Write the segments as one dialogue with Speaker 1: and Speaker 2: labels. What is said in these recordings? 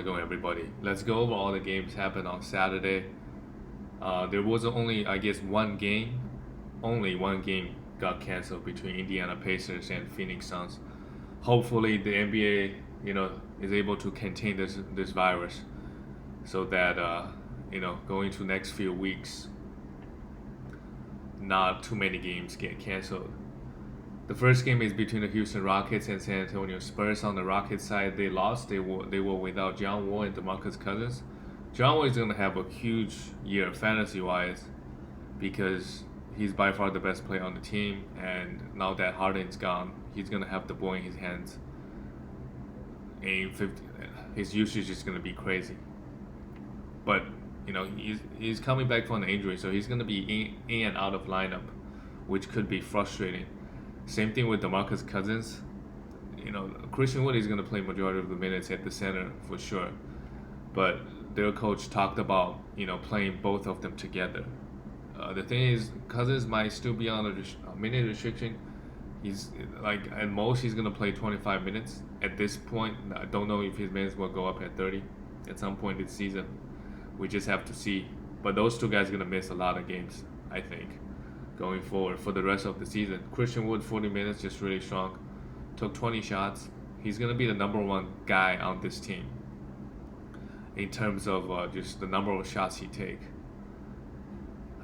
Speaker 1: Go everybody. Let's go over all the games happened on Saturday. There was only, I guess, only one game got canceled between Indiana Pacers and Phoenix Suns. Hopefully, the NBA, is able to contain this virus, so that going to next few weeks, not too many games get canceled. The first game is between the Houston Rockets and San Antonio Spurs. On the Rockets side, they lost. They were without John Wall and DeMarcus Cousins. John Wall is going to have a huge year fantasy wise because he's by far the best player on the team. And now that Harden's gone, he's going to have the ball in his hands. And 50, his usage is going to be crazy. But he's coming back from an injury, so he's going to be in and out of lineup, which could be frustrating. Same thing with DeMarcus Cousins. Christian Wood is going to play majority of the minutes at the center for sure, but their coach talked about playing both of them together. The thing is, Cousins might still be on a minute restriction. He's like at most he's going to play 25 minutes. At this point, I don't know if his minutes will go up at 30 at some point this season. We just have to see. But those two guys are going to miss a lot of games, I think, going forward for the rest of the season. Christian Wood, 40 minutes, just really strong. Took 20 shots. He's going to be the number one guy on this team in terms of just the number of shots he take.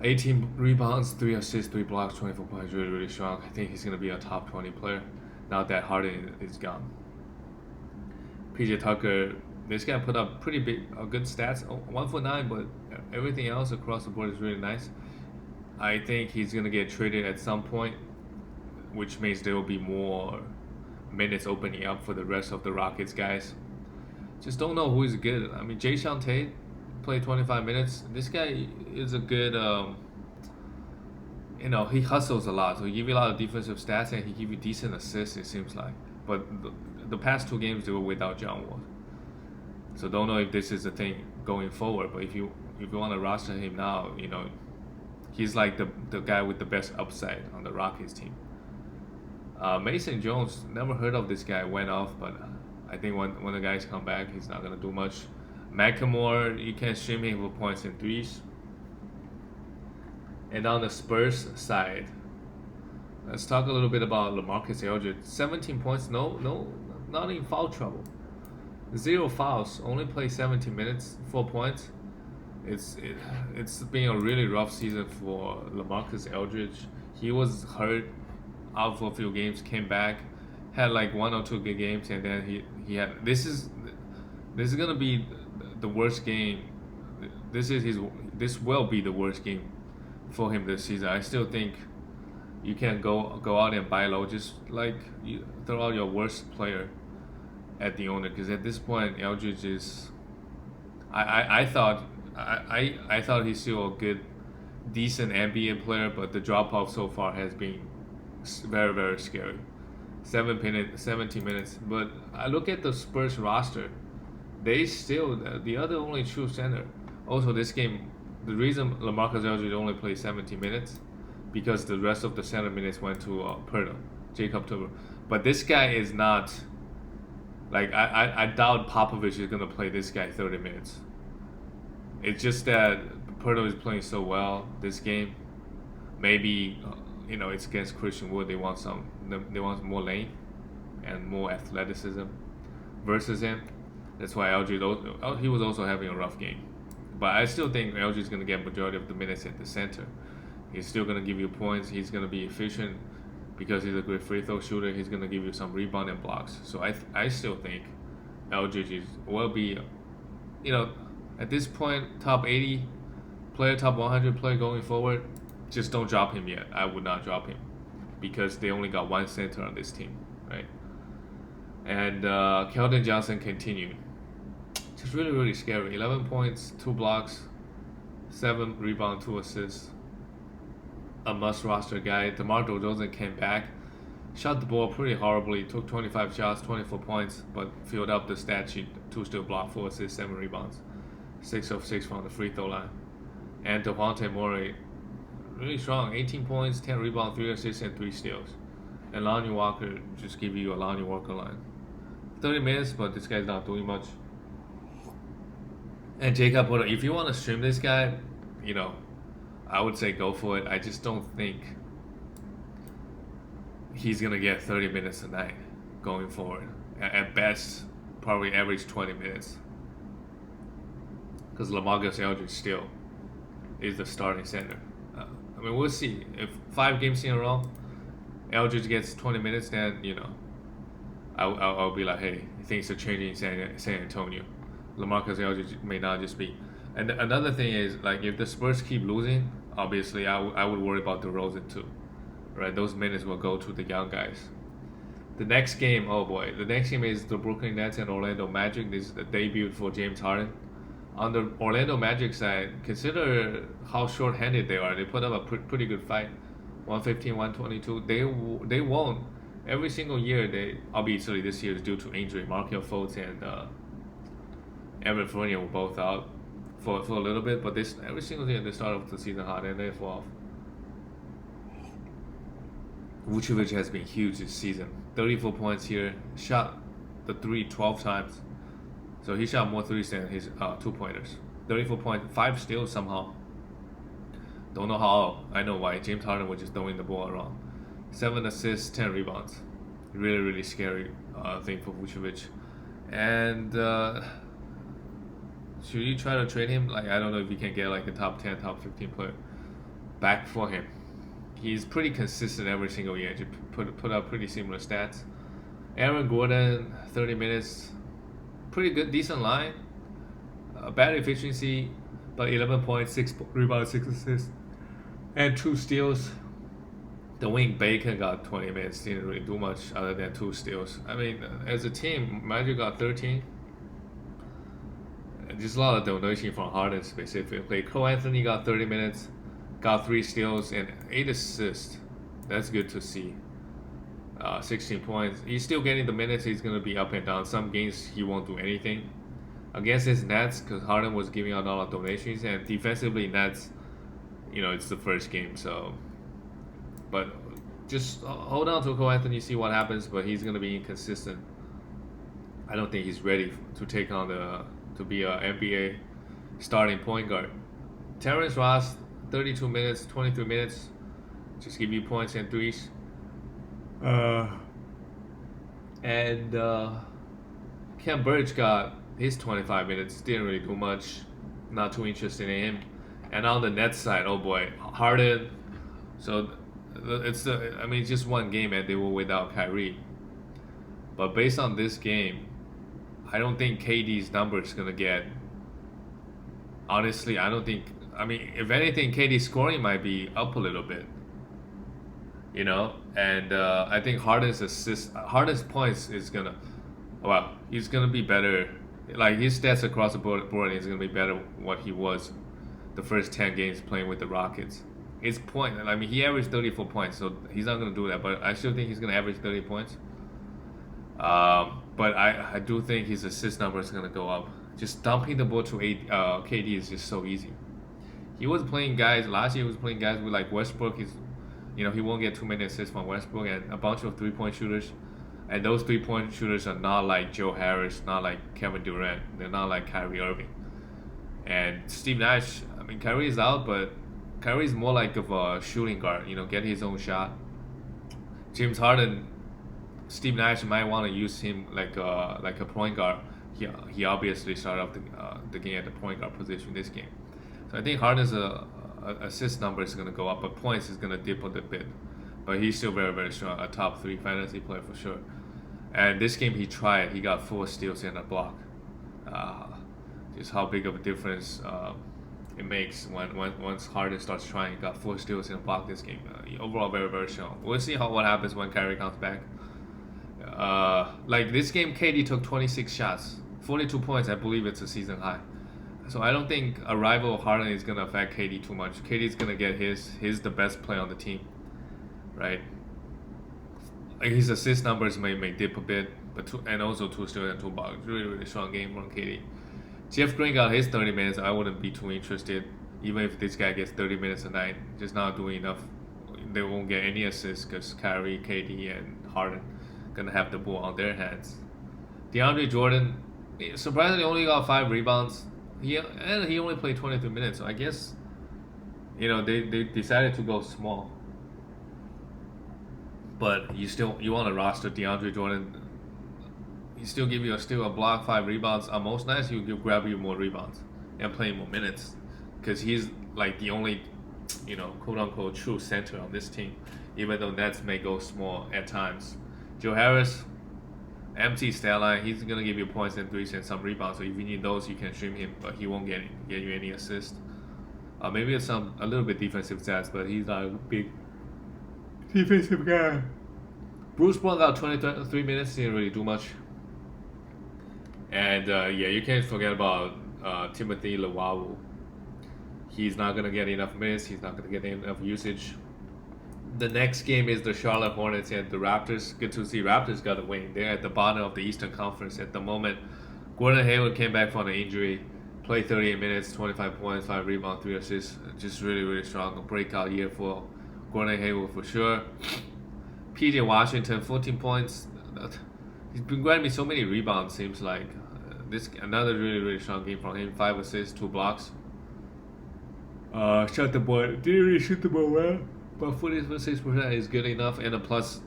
Speaker 1: 18 rebounds, 3 assists, 3 blocks, 24 points, really, really strong. I think he's going to be a top 20 player now that Harden is gone. PJ Tucker, this guy put up pretty good stats. 1 for 9, but everything else across the board is really nice. I think he's going to get traded at some point, which means there will be more minutes opening up for the rest of the Rockets guys. Just don't know who is good. I mean, Jae'Sean Tate played 25 minutes. This guy is a good, he hustles a lot. So he give you a lot of defensive stats and he give you decent assists, it seems like. But the past 2 games, they were without John Wall. So don't know if this is the thing going forward. But if you want to roster him now, he's like the guy with the best upside on the Rockets team. Mason Jones, never heard of this guy, went off, but I think when the guys come back, he's not going to do much. McLemore, you can stream him for points and threes. And on the Spurs side, let's talk a little bit about LaMarcus Aldridge. 17 points, not in foul trouble. 0 fouls, only played 17 minutes, 4 points. It's been a really rough season for LaMarcus Aldridge. He was hurt out for a few games, came back, had like 1 or 2 good games, and then he had this is gonna be the worst game. This will be the worst game for him this season. I still think you can go out and buy low, just like you throw out your worst player at the owner, because at this point Aldridge is I thought he's still a good, decent NBA player, but the drop off so far has been very, very scary. 17 minutes. But I look at the Spurs roster, they still the other only true center. Also, this game, the reason LaMarcus Aldridge only played 17 minutes because the rest of the center minutes went to Jacob Turner. But this guy is not like I doubt Popovich is gonna play this guy 30 minutes. It's just that Puerto is playing so well this game. Maybe it's against Christian Wood. They want more length and more athleticism versus him. That's why he was also having a rough game. But I still think LG is going to get majority of the minutes at the center. He's still going to give you points. He's going to be efficient because he's a great free throw shooter. He's going to give you some rebound and blocks. So I still think LG will be, at this point, top 80 player, top 100 player going forward. Just don't drop him yet. I would not drop him because they only got 1 center on this team, right? And Keldon Johnson continued. Just really, really scary. 11 points, 2 blocks, 7 rebounds, 2 assists. A must roster guy. DeMar DeRozan came back, shot the ball pretty horribly. Took 25 shots, 24 points, but filled up the stat sheet. 2 steal blocks, 4 assists, 7 rebounds, 6 of 6 from the free throw line. And Dejounte Murray, really strong. 18 points, 10 rebounds, 3 assists, and 3 steals. And Lonnie Walker just give you a Lonnie Walker line. 30 minutes, but this guy's not doing much. And Jacob Porter, if you want to stream this guy, you know, I would say go for it. I just don't think he's gonna get 30 minutes a night going forward. At best, probably average 20 minutes. Because LaMarcus Aldridge still is the starting center. I mean, we'll see. If 5 games in a row, Aldridge gets 20 minutes, then, you know, I'll be like, hey, things are changing in San Antonio. LaMarcus Aldridge may not just be. And another thing is, like, if the Spurs keep losing, obviously I would worry about DeRozan too. Right? Those minutes will go to the young guys. The next game, oh boy, the next game is the Brooklyn Nets and Orlando Magic. This is the debut for James Harden. On the Orlando Magic side, consider how short-handed they are. They put up a pretty good fight, 115, 122. They won every single year. They obviously this year is due to injury. Markelle Fultz and Evan Fournier were both out for a little bit, but this every single year they start off the season hot and they fall off. Vucevic has been huge this season. 34 points here. Shot the three 12 times. So he shot more threes than his 2-pointers. 34 points, 5 steals somehow. Don't know how. I know why. James Harden was just throwing the ball around. 7 assists, 10 rebounds. Really, really scary thing for Vucevic. And should you try to trade him? Like, I don't know if you can get like a top 10, top 15 player back for him. He's pretty consistent every single year. Just put up pretty similar stats. Aaron Gordon, 30 minutes, pretty good, decent line. Bad efficiency, but 11 points, 6 rebounds, 6 assists, and 2 steals. The wing Bacon got 20 minutes, didn't really do much other than 2 steals. I mean, as a team, Magic got 13. Just a lot of donation from Harden specifically. Cole Anthony got 30 minutes, got 3 steals and 8 assists. That's good to see. 16 points. He's still getting the minutes. He's going to be up and down. Some games he won't do anything. Against his Nets, because Harden was giving out a lot of donations, and defensively, Nets, you know, it's the first game, so. But just hold on to Cole Anthony, see what happens, but he's going to be inconsistent. I don't think he's ready to take on to be a NBA starting point guard. Terrence Ross, 32 minutes, 23 minutes, just give you points and threes. And Ken Burge got his 25 minutes, didn't really do much, not too interested in him. And on the Nets side, oh boy, Harden. So it's just one game and they were without Kyrie. But based on this game, I don't think KD's number is gonna get. Honestly, I don't think. I mean, if anything, KD's scoring might be up a little bit. You know, and I think Harden's points is gonna, well, he's gonna be better. Like his stats across the board is gonna be better what he was, the first 10 games playing with the Rockets. His point, I mean, he averaged 34 points, so he's not gonna do that. But I still think he's gonna average 30 points. But I do think his assist number is gonna go up. Just dumping the ball to KD is just so easy. He was playing guys last year. He was playing guys with like Westbrook. He won't get too many assists from Westbrook and a bunch of 3-point shooters. And those 3-point shooters are not like Joe Harris, not like Kevin Durant. They're not like Kyrie Irving. And Steve Nash, I mean, Kyrie's out, but Kyrie's more like of a shooting guard, get his own shot. James Harden, Steve Nash might want to use him like a point guard. He obviously started off the game at the point guard position this game. So I think Harden's assist number is going to go up, but points is going to dip a little bit. But he's still very, very strong, a top 3 fantasy player for sure. And this game he got 4 steals and a block. Just how big of a difference it makes once Harden starts trying. He got 4 steals and a block this game. Overall, very, very strong. We'll see what happens when Kyrie comes back. Like this game, KD took 26 shots, 42 points. I believe it's a season high. So I don't think arrival of Harden is gonna affect KD too much. KD's gonna get he's the best player on the team, right? Like his assist numbers may dip a bit, and also 2 steals and 2 blocks. Really, really strong game from KD. Jeff Green got his 30 minutes. I wouldn't be too interested, even if this guy gets 30 minutes a night. Just not doing enough. They won't get any assists because Kyrie, KD, and Harden gonna have the ball on their hands. DeAndre Jordan surprisingly only got 5 rebounds. He only played 23 minutes, so I guess they decided to go small. But you want to roster DeAndre Jordan. He still give you a block, 5 rebounds. On most nights, grab you more rebounds and play more minutes, because he's like the only, quote unquote true center on this team. Even though Nets may go small at times, Joe Harris, empty stat line. He's gonna give you points and threes and some rebounds. So if you need those, you can stream him, but he won't get you any assists. Maybe it's a little bit defensive stats, but he's not a big defensive guy. Bruce Brown got 23 minutes. Didn't really do much. And you can't forget about Timothy Luwawu. He's not gonna get enough minutes. He's not gonna get enough usage. The next game is the Charlotte Hornets and the Raptors. Good to see Raptors got a win. They're at the bottom of the Eastern Conference at the moment. Gordon Hayward came back from an injury, played 38 minutes, 25 points, 5 rebounds, 3 assists. Just really, really strong. A breakout year for Gordon Hayward for sure. PJ Washington, 14 points. He's been grabbing me so many rebounds, seems like. This another really, really strong game from him. 5 assists, 2 blocks. Shot the ball. Didn't really shoot the ball well, but 46% is good enough. And a plus,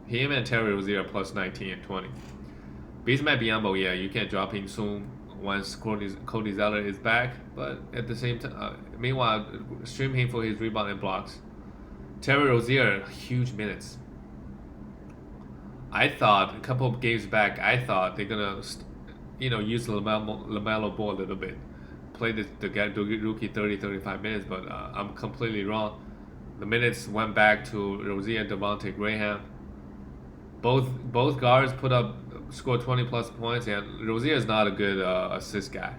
Speaker 1: him and Terry Rozier plus 19 and 20. Bismack Biyombo, you can't drop him soon once Cody Zeller is back. But at the same time, meanwhile, stream him for his rebound and blocks. Terry Rozier, huge minutes. I thought a couple of games back, they're gonna, use LaMelo Ball a little bit, play the rookie 30-35 minutes, but I'm completely wrong. The minutes went back to Rozier and Devontae Graham. Both guards scored 20 plus points, and Rozier is not a good assist guy,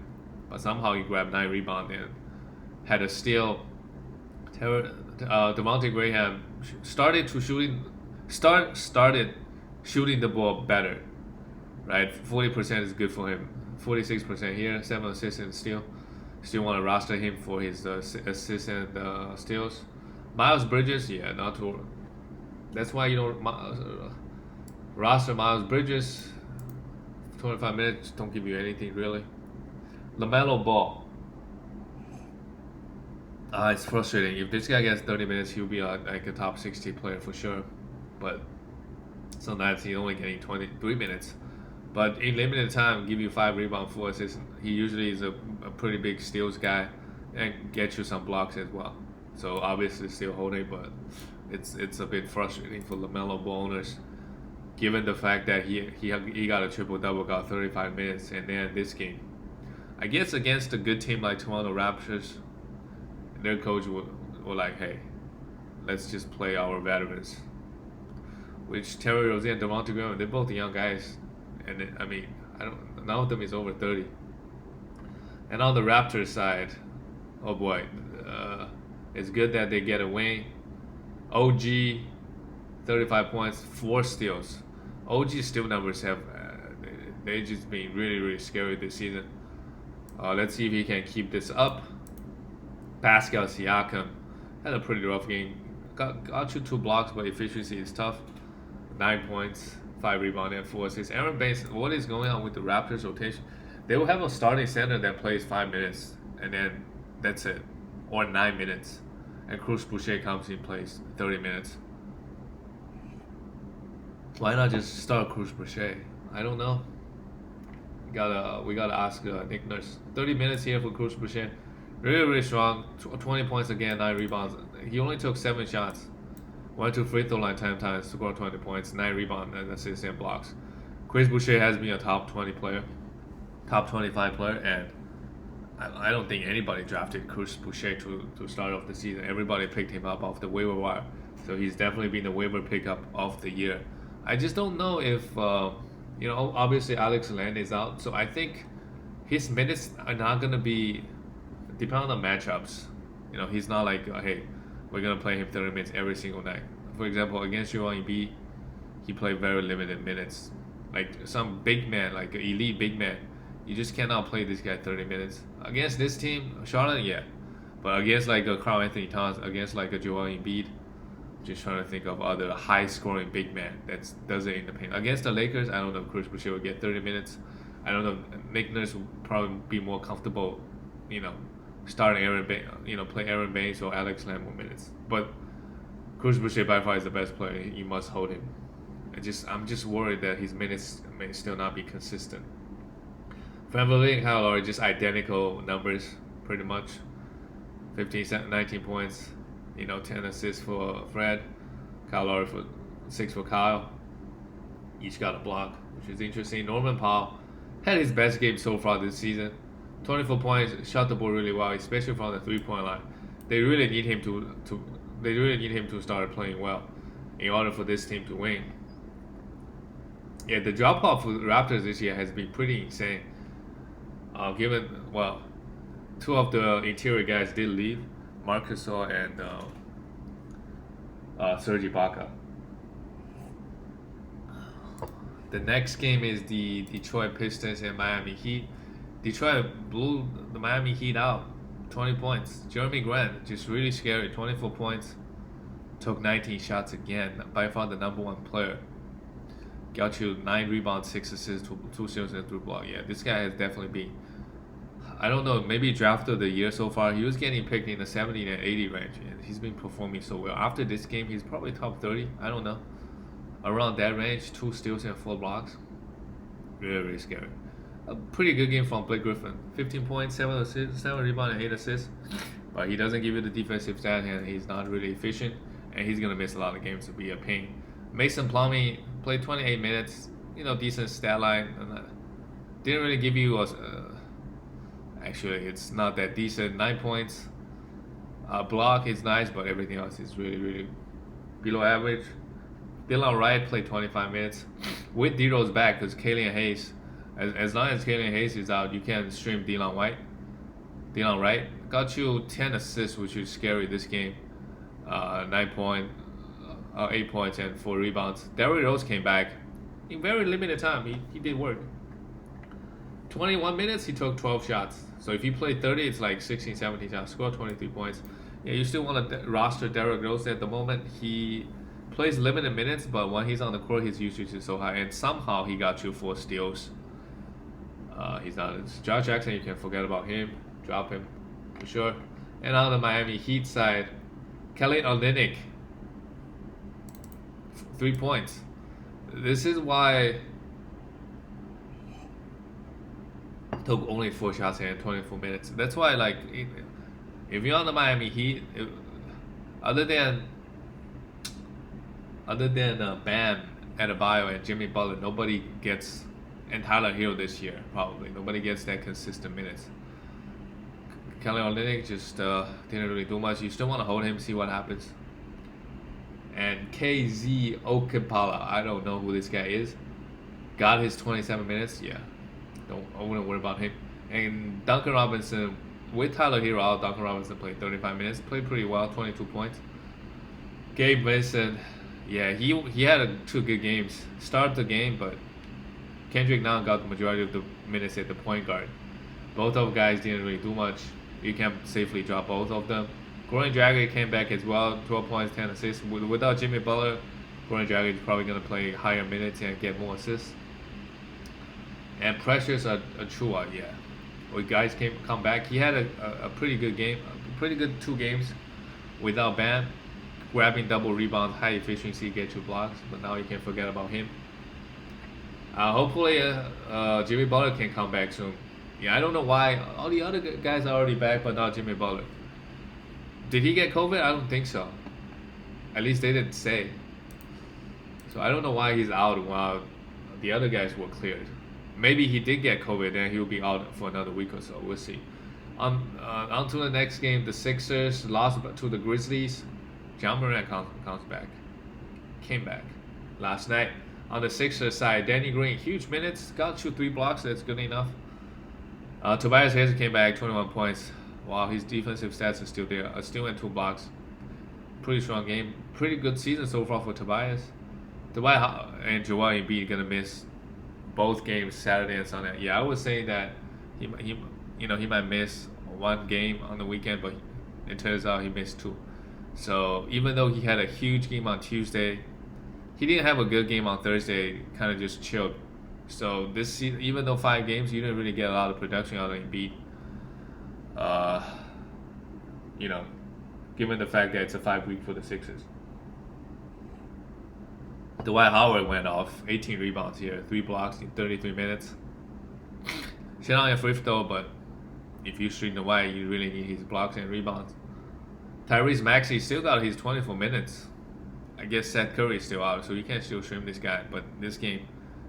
Speaker 1: but somehow he grabbed 9 rebounds and had a steal. Devontae Graham started shooting the ball better, right? 40% is good for him. 46% here, 7 assists and steal. Still want to roster him for his assists and steals. Miles Bridges, not to. That's why you don't roster Miles Bridges. 25 minutes don't give you anything really. LaMelo Ball. It's frustrating. If this guy gets 30 minutes, he'll be like a top 60 player for sure. But sometimes he's only getting 23 minutes. But in limited time, give you 5 rebounds, 4 assists. He usually is a pretty big steals guy and get you some blocks as well. So obviously still holding, but it's a bit frustrating for LaMelo Ball owners, given the fact that he got a triple double, got 35 minutes, and then this game, I guess against a good team like Toronto Raptors, their coach will like, hey, let's just play our veterans. Which Terry Rozier and Devontae Graham, they're both young guys. And none of them is over 30. And on the Raptors side, oh boy, it's good that they get a win. OG, 35 points, 4 steals. OG steal numbers they just been really, really scary this season. Let's see if he can keep this up. Pascal Siakam had a pretty rough game. Got you 2 blocks, but efficiency is tough. 9 points. 5 rebounds and 4 assists. Aaron Baines, what is going on with the Raptors rotation? They will have a starting center that plays 5 minutes, and then that's it, or 9 minutes. And Cruz Boucher comes in, plays 30 minutes. Why not just start Cruz Boucher? I don't know. We gotta ask Nick Nurse. 30 minutes here for Cruz Boucher. Really, really strong. 20 points again, 9 rebounds. He only took 7 shots. Went to free throw line 10 times, scored 20 points, 9 rebounds, and assists and blocks. Chris Boucher has been a top 20 player, top 25 player, and I don't think anybody drafted Chris Boucher to start off the season. Everybody picked him up off the waiver wire, so he's definitely been the waiver pickup of the year. I just don't know if, obviously Alex Len is out, so I think his minutes are not going to be, depending on the matchups. He's not like, hey, we're going to play him 30 minutes every single night. For example, against Joel Embiid, he played very limited minutes. Like some big man, like an elite big man, you just cannot play this guy 30 minutes. Against this team, Charlotte, yeah. But against like a Karl Anthony Towns, against like a Joel Embiid, just trying to think of other high-scoring big man that does it in the paint. Against the Lakers, I don't know if Chris Boucher will get 30 minutes. I don't know. Nick Nurse will probably be more comfortable, you know, starting play Aaron Baines or Alex Lamb more minutes. But Cruz Boucher by far is the best player. You must hold him. I'm just worried that his minutes may still not be consistent. VanVleet and Kyle Lowry just identical numbers, pretty much. 15, 19 points, 10 assists for Fred, Kyle Lowry for 6 for Kyle. Each got a block, which is interesting. Norman Powell had his best game so far this season. 24 points, shot the ball really well, especially from the 3-point line. They really need him to start playing well in order for this team to win. Yeah, the drop off for the Raptors this year has been pretty insane. Given, two of the interior guys did leave, Marc Gasol and Serge Ibaka. The next game is the Detroit Pistons and Miami Heat. Detroit blew the Miami Heat out, 20 points. Jeremy Grant, just really scary, 24 points. Took 19 shots again, by far the number one player. Got you 9 rebounds, 6 assists, 2 steals, and 3 blocks. Yeah, this guy has definitely been, I don't know, maybe draft of the year so far. He was getting picked in the 70 and 80 range, and he's been performing so well. After this game, he's probably top 30. I don't know. Around that range, 2 steals and 4 blocks. Really, really scary. A pretty good game from Blake Griffin. 15 points, 7 assists, 7 rebounds, and 8 assists. But he doesn't give you the defensive stat, and he's not really efficient. And he's going to miss a lot of games to be a pain. Mason Plumlee played 28 minutes. Decent stat line. Didn't really give you actually, it's not that decent. 9 points. Block is nice, but everything else is really, really below average. Dylan Wright played 25 minutes. With D-Rose back, because Killian Hayes, as long as Killian Hayes is out, you can stream Dylan Wright got you 10 assists, which is scary this game. 8 points and 4 rebounds. Derrick Rose came back in very limited time. He did work. 21 minutes, he took 12 shots. So if he played 30, it's like 16, 17 shots. Scored 23 points. Yeah, you still want to roster Derrick Rose at the moment. He plays limited minutes, but when he's on the court, his usage is so high. And somehow he got you 4 steals. He's not. It's Josh Jackson, you can forget about him. Drop him for sure. And on the Miami Heat side, Kelly Olynyk, 3 points. This is why took only 4 shots in 24 minutes. That's why, if you're on the Miami Heat, other than Bam Adebayo and Jimmy Butler, nobody gets, and Tyler Hero this year probably nobody gets that consistent minutes. Kelly Olynyk just didn't really do much. You still want to hold him, see what happens. And KZ Okpala, I don't know who this guy is. Got his 27 minutes. Yeah, I wouldn't worry about him. And Duncan Robinson, with Tyler Hero out, Duncan Robinson played 35 minutes. Played pretty well, 22 points. Gabe Vincent, yeah, he had 2 good games. Started the game, but Kendrick Nunn got the majority of the minutes at the point guard. Both of guys didn't really do much. You can safely drop both of them. Goran Dragic came back as well, 12 points, 10 assists. Without Jimmy Butler, Goran Dragic is probably going to play higher minutes and get more assists. And Precious Achiuwa, yeah. When guys come back, he had a pretty good game, a pretty good 2 games without Bam. Grabbing double rebounds, high efficiency, get 2 blocks, but now you can forget about him. Hopefully, Jimmy Butler can come back soon. Yeah, I don't know why all the other guys are already back, but not Jimmy Butler. Did he get COVID? I don't think so. At least they didn't say. So I don't know why he's out while the other guys were cleared. Maybe he did get COVID and he'll be out for another week or so. We'll see. On to the next game, the Sixers lost to the Grizzlies. Ja Morant comes back. Came back last night. On the Sixers side, Danny Green, huge minutes, got you 3 blocks, that's good enough. Tobias Harris came back, 21 points. Wow, his defensive stats are still there. A steal and 2 blocks. Pretty strong game. Pretty good season so far for Tobias. Tobias and Joel Embiid gonna miss both games, Saturday and Sunday. Yeah, I was saying that he might miss 1 game on the weekend, but it turns out he missed 2. So even though he had a huge game on Tuesday, he didn't have a good game on Thursday. Kind of just chilled. So this season, even though 5 games, you didn't really get a lot of production out of Embiid. Uh, you know, given the fact that it's a 5 week for the Sixers. Dwight Howard went off, 18 rebounds here, 3 blocks in 33 minutes. He's not a free throw, but if you stream Dwight, you really need his blocks and rebounds. Tyrese Maxey still got his 24 minutes. I guess Seth Curry is still out, so you can still stream this guy. But this game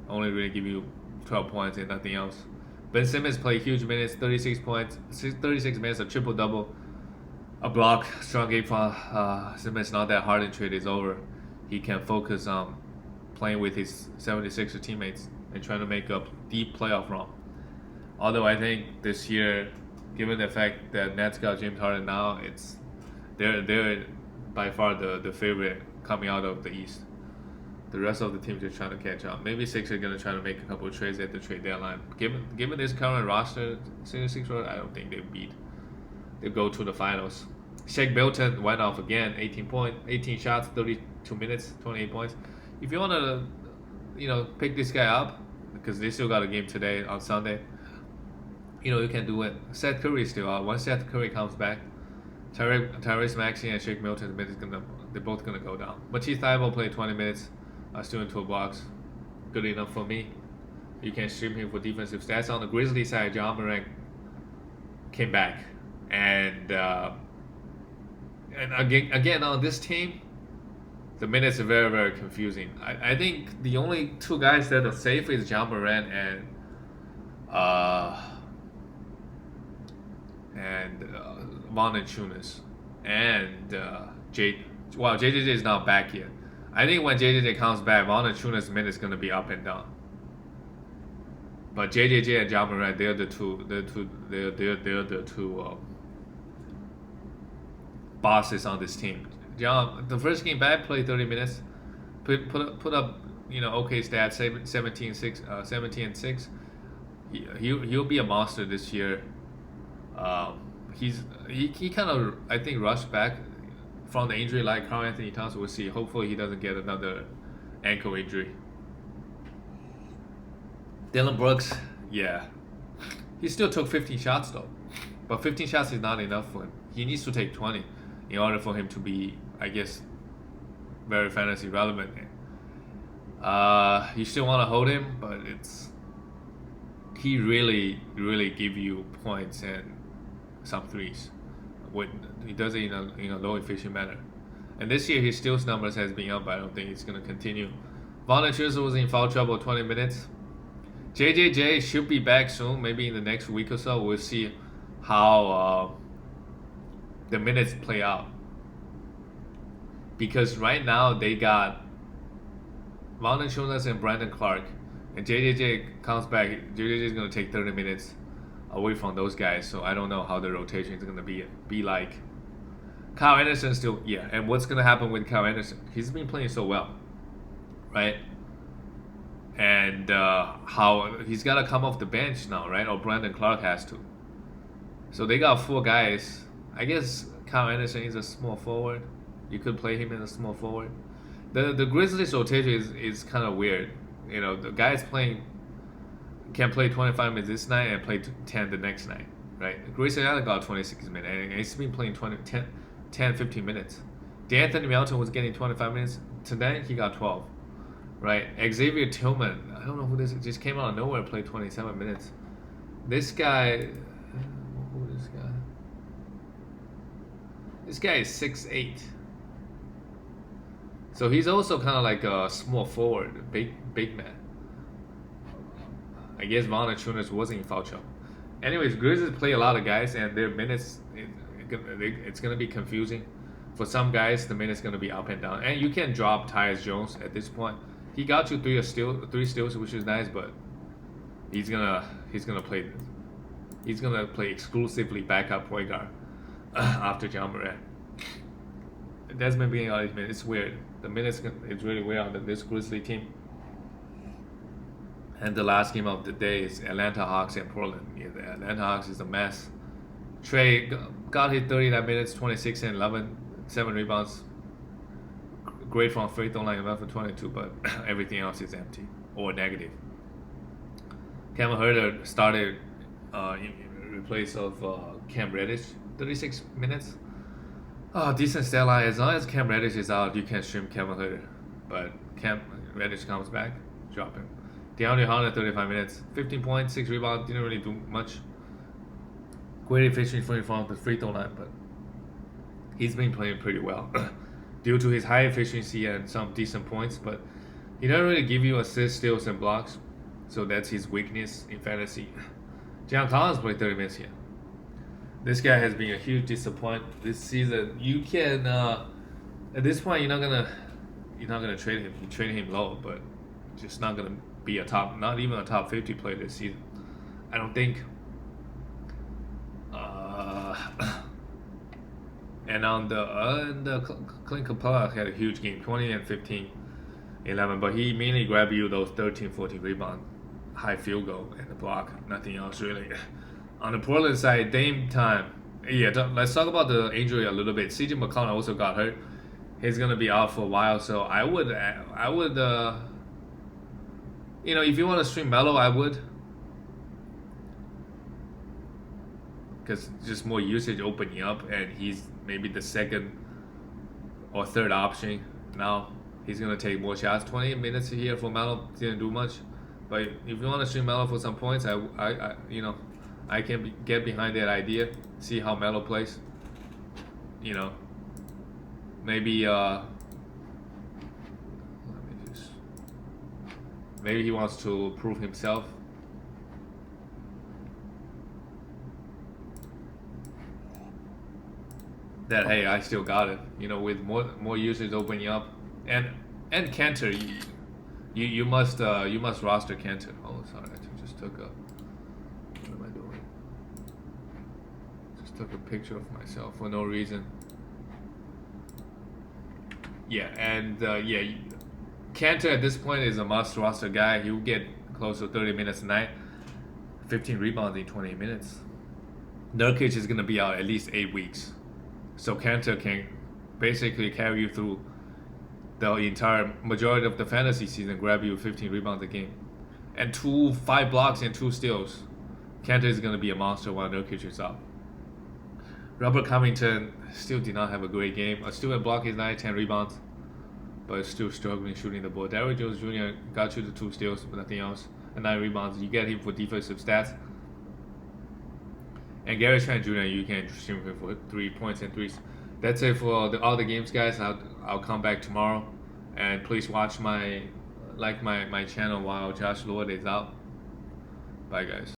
Speaker 1: only really give you 12 points and nothing else. Ben Simmons played huge minutes, 36 points, 36 minutes, a triple double, a block, strong game from Simmons. Not that Harden trade is over. He can focus on playing with his 76er teammates and trying to make a deep playoff run. Although I think this year, given the fact that Nets got James Harden now, they're by far the favorite coming out of the East. The rest of the teams are trying to catch up. Maybe Sixers are gonna try to make a couple of trades at the trade deadline. Given this current roster, Sixers, I don't think they go to the finals. Shake Milton went off again, 18 shots, 32 minutes, 28 points. If you wanna, pick this guy up because they still got a game today on Sunday. You can do it. Seth Curry is still out. Once Seth Curry comes back, Tyrese Maxey and Shake Milton, they're both gonna go down. Matisse Thybulle played 20 minutes. Still in 2 blocks. Good enough for me. You can stream him for defensive stats. On the Grizzlies side, Ja Morant came back. And again on this team, the minutes are very, very confusing. I think the only 2 guys that are safe is Ja Morant and Valanciunas. And JJJ is not back yet. I think when JJJ comes back, Valanciunas' minutes is gonna be up and down. But JJJ and Ja Morant, they're the two bosses on this team. The first game back, played 30 minutes, put up okay stats, 17 and 6. He'll be a monster this year. He kind of, I think, rushed back from the injury like Karl Anthony Towns. We'll see. Hopefully he doesn't get another ankle injury. Dylan Brooks, yeah. He still took 15 shots though. But 15 shots is not enough for him. He needs to take 20 in order for him to be, I guess, very fantasy relevant. You still want to hold him, but he really, really give you points and some threes. He does it in a low efficient manner. And this year his steals numbers has been up, but I don't think it's gonna continue. Valanciunas was in foul trouble 20 minutes. JJJ should be back soon, maybe in the next week or so. We'll see how the minutes play out. Because right now they got Valanciunas and Brandon Clark, and JJJ comes back. JJJ is gonna take 30 minutes away from those guys, so I don't know how the rotation is gonna be like. Kyle Anderson still, yeah, and what's gonna happen with Kyle Anderson? He's been playing so well, right? And how he's gotta come off the bench now, right? Or Brandon Clark has to. So they got 4 guys. I guess Kyle Anderson is a small forward. You could play him in a small forward. The Grizzlies rotation is kind of weird. The guys can play 25 minutes this night and play 10 the next night, right? Grayson Allen got 26 minutes and he's been playing 10, 15 minutes. DeAnthony Melton was getting 25 minutes. Tonight he got 12, right? Xavier Tillman, I don't know who this is, just came out of nowhere and played 27 minutes. This guy, who is this guy? This guy is 6'8". So he's also kind of like a small forward, big man. I guess Valanciunas wasn't in foul trouble. Anyways, Grizzlies play a lot of guys, and their minutes, it's going to be confusing. For some guys, the minutes going to be up and down. And you can drop Tyus Jones at this point. He got you 3 steals, which is nice, but he's gonna play exclusively backup point guard after Ja Morant. Desmond being out of his minutes, it's weird. The minutes, it's really weird on this Grizzly team. And the last game of the day is Atlanta Hawks and Portland. Yeah, the Atlanta Hawks is a mess. Trey got hit 39 minutes, 26 and 11, 7 rebounds. Great from free throw line, 11 for 22, but everything else is empty or negative. Cam Herter started in place of Cam Reddish, 36 minutes. Oh, decent stat line. As long as Cam Reddish is out, you can stream Cam Herter. But Cam Reddish comes back, drop him. DeAndre Hunter, 35 minutes, 15 points, 6 rebounds, didn't really do much. Great efficiency from the free throw line, but he's been playing pretty well due to his high efficiency and some decent points. But he doesn't really give you assists, steals, and blocks, so that's his weakness in fantasy. John Collins played 30 minutes here. This guy has been a huge disappointment this season. You can at this point you're not gonna trade him. You trade him low, but just not gonna be not even a top 50 player this season. I don't think. And on the Clint Capella had a huge game, 20 and 15, 11, but he mainly grabbed you those 13, 14 rebound, high field goal and the block, nothing else really. On the Portland side, Dame time. Yeah, let's talk about the injury a little bit. CJ McCollum also got hurt. He's gonna be out for a while, so I would, if you want to stream Melo, I would, because just more usage opening up, and he's maybe the second or third option now. He's gonna take more shots. 20 minutes here for Melo didn't do much, but if you want to stream Melo for some points, I can get behind that idea. See how Melo plays. Maybe maybe he wants to prove himself. That hey, I still got it. With more users opening up, and Kanter, you must roster Kanter. Oh, sorry, I just took a. What am I doing? Just took a picture of myself for no reason. Yeah, and Kanter at this point is a must roster guy. He'll get close to 30 minutes a night, 15 rebounds in 20 minutes. Nurkic is gonna be out at least 8 weeks, so Kanter can basically carry you through the entire majority of the fantasy season, grab you 15 rebounds a game, and 5 blocks and 2 steals. Kanter is gonna be a monster while Nurkic is out. Robert Covington still did not have a great game. Still a block his night, 10 rebounds, but still struggling shooting the ball. Derrick Jones Jr. got you the 2 steals, but nothing else, and 9 rebounds. You get him for defensive stats. And Gary Trent Jr. you can stream him for 3 points and 3s. That's it for all the games, guys. I'll come back tomorrow, and please watch my channel while Josh Lord is out. Bye, guys.